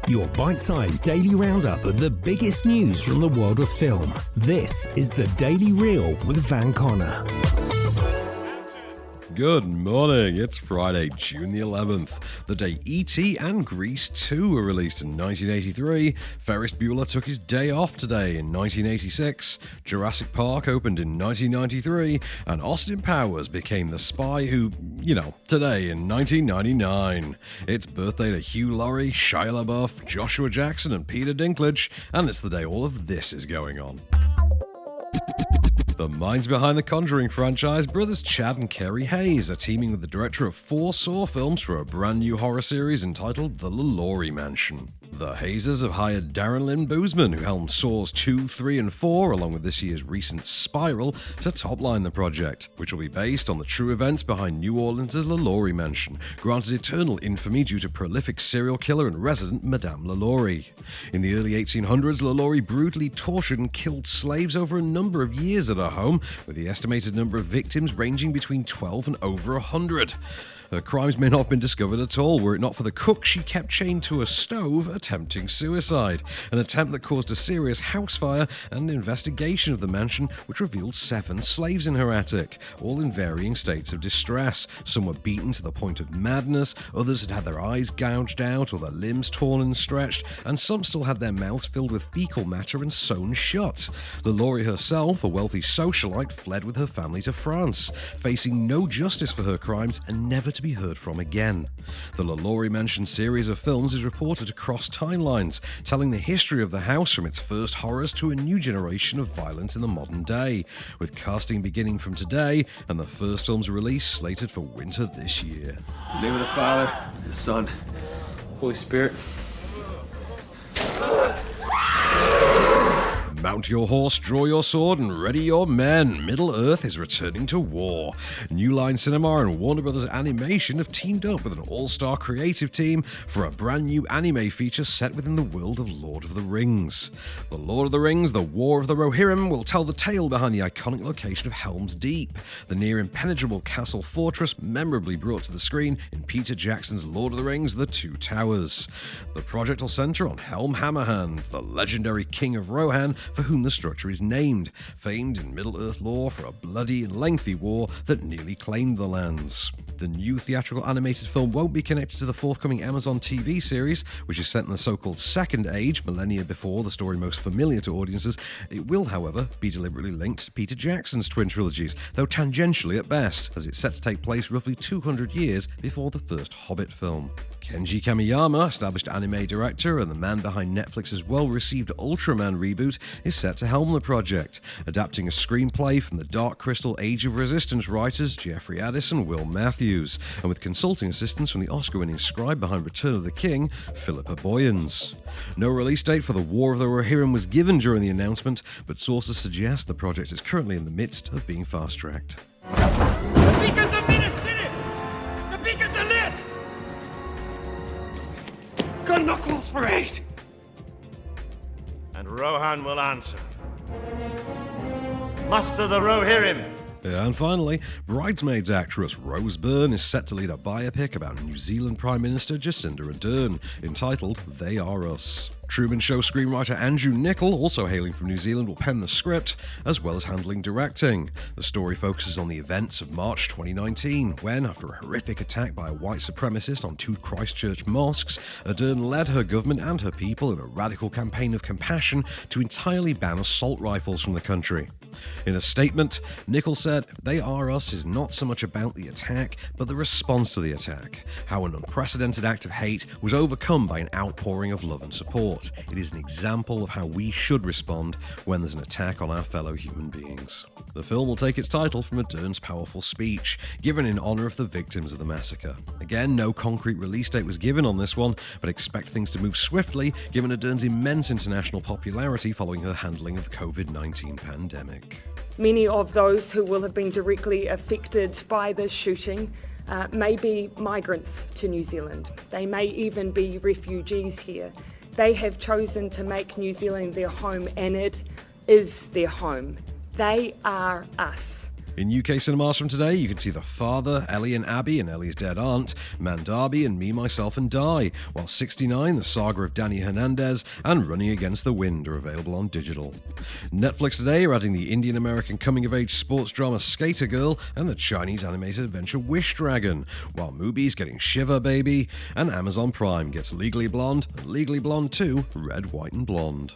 Your bite-sized daily roundup of the biggest news from the world of film. This is the Daily Reel with Van Connor. Good morning, it's Friday, June the 11th, the day E.T. and Grease 2 were released in 1983, Ferris Bueller took his day off today in 1986, Jurassic Park opened in 1993, and Austin Powers became the spy who, today in 1999. It's birthday to Hugh Laurie, Shia LaBeouf, Joshua Jackson and Peter Dinklage, and it's the day all of this is going on. The minds behind the Conjuring franchise, brothers Chad and Kerry Hayes, are teaming with the director of 4 Saw films for a brand new horror series entitled The LaLaurie Mansion. The Hayes have hired Darren Lynn Bousman, who helmed Saws 2, 3 and 4, along with this year's recent Spiral, to topline the project, which will be based on the true events behind New Orleans' LaLaurie Mansion, granted eternal infamy due to prolific serial killer and resident Madame LaLaurie. In the early 1800s, LaLaurie brutally tortured and killed slaves over a number of years at her home, with the estimated number of victims ranging between 12 and over 100. Her crimes may not have been discovered at all were it not for the cook she kept chained to a stove attempting suicide, an attempt that caused a serious house fire and an investigation of the mansion which revealed 7 slaves in her attic, all in varying states of distress. Some were beaten to the point of madness, others had their eyes gouged out or their limbs torn and stretched, and some still had their mouths filled with fecal matter and sewn shut. LaLaurie herself, a wealthy socialite, fled with her family to France, facing no justice for her crimes and never to be heard from again. The LaLaurie Mansion series of films is reported to cross timelines, telling the history of the house from its first horrors to a new generation of violence in the modern day, with casting beginning from today and the first film's release slated for winter this year. In the name of the Father, the Son, Holy Spirit. Mount your horse, draw your sword, and ready your men. Middle-earth is returning to war. New Line Cinema and Warner Bros. Animation have teamed up with an all-star creative team for a brand new anime feature set within the world of Lord of the Rings. The Lord of the Rings, The War of the Rohirrim, will tell the tale behind the iconic location of Helm's Deep, the near-impenetrable castle fortress memorably brought to the screen in Peter Jackson's Lord of the Rings, The Two Towers. The project will centre on Helm Hammerhand, the legendary king of Rohan, for whom the structure is named, famed in Middle-earth lore for a bloody and lengthy war that nearly claimed the lands. The new theatrical animated film won't be connected to the forthcoming Amazon TV series, which is set in the so-called Second Age, millennia before the story most familiar to audiences. It will, however, be deliberately linked to Peter Jackson's twin trilogies, though tangentially at best, as it's set to take place roughly 200 years before the first Hobbit film. Kenji Kamiyama, established anime director and the man behind Netflix's well-received Ultraman reboot, is set to helm the project, adapting a screenplay from the Dark Crystal Age of Resistance writers Jeffrey Addis and Will Matthews, and with consulting assistance from the Oscar-winning scribe behind Return of the King, Philippa Boyens. No release date for The War of the Rohirrim was given during the announcement, but sources suggest the project is currently in the midst of being fast-tracked. The beacons have been city! The beacons are lit! Gun knuckles for 8! And Rohan will answer. Muster the Rohirrim! And finally, Bridesmaids actress Rose Byrne is set to lead a biopic about New Zealand Prime Minister Jacinda Adern, entitled They Are Us. Truman Show screenwriter Andrew Niccol, also hailing from New Zealand, will pen the script, as well as handling directing. The story focuses on the events of March 2019, when, after a horrific attack by a white supremacist on 2 Christchurch mosques, Adern led her government and her people in a radical campaign of compassion to entirely ban assault rifles from the country. In a statement, Niccol said, "They Are Us is not so much about the attack, but the response to the attack. How an unprecedented act of hate was overcome by an outpouring of love and support. It is an example of how we should respond when there's an attack on our fellow human beings." The film will take its title from Adern's powerful speech, given in honour of the victims of the massacre. Again, no concrete release date was given on this one, but expect things to move swiftly, given Adern's immense international popularity following her handling of the COVID-19 pandemic. Many of those who will have been directly affected by this shooting may be migrants to New Zealand. They may even be refugees here. They have chosen to make New Zealand their home, and it is their home. They are us. In UK cinemas from today, you can see The Father, Ellie and Abby and Ellie's Dead Aunt, Mandarby and Me, Myself and Die, while 69, The Saga of Danny Hernandez, and Running Against the Wind are available on digital. Netflix today are adding the Indian-American coming-of-age sports drama Skater Girl and the Chinese animated adventure Wish Dragon, while Mubi's getting Shiver Baby, and Amazon Prime gets Legally Blonde and Legally Blonde 2, Red, White and Blonde.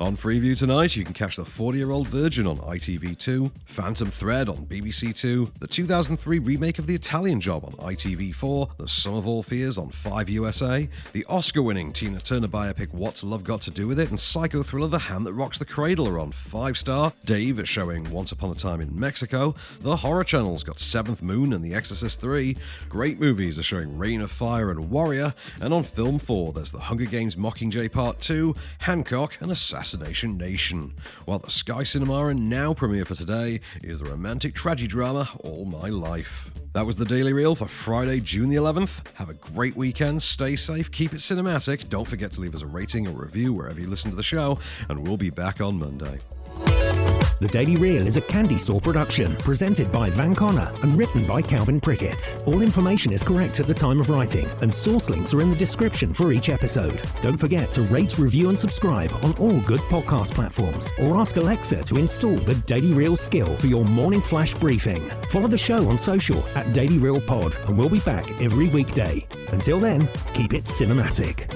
On Freeview tonight, you can catch The 40-Year-Old Virgin on ITV2, Phantom Thread on BBC2, the 2003 remake of The Italian Job on ITV4, The Sum of All Fears on 5 USA, the Oscar-winning Tina Turner biopic What's Love Got to Do With It, and psycho thriller The Hand That Rocks the Cradle are on 5-star, Dave is showing Once Upon a Time in Mexico, the Horror Channel's got Seventh Moon and The Exorcist 3, great movies are showing Reign of Fire and Warrior, and on Film 4 there's The Hunger Games Mockingjay Part 2, Hancock and Assassination Nation. While the Sky Cinema and Now premiere for today is the romantic tragedy drama All My Life. That was the Daily Reel for Friday, June the 11th. Have a great weekend, stay safe, keep it cinematic, don't forget to leave us a rating or review wherever you listen to the show, and we'll be back on Monday. The Daily Reel is a Candystore production, presented by Van Connor and written by Calvin Prickett. All information is correct at the time of writing, and source links are in the description for each episode. Don't forget to rate, review and subscribe on all good podcast platforms, or ask Alexa to install the Daily Reel skill for your morning flash briefing. Follow the show on social at Daily Reel Pod, and we'll be back every weekday. Until then, keep it cinematic.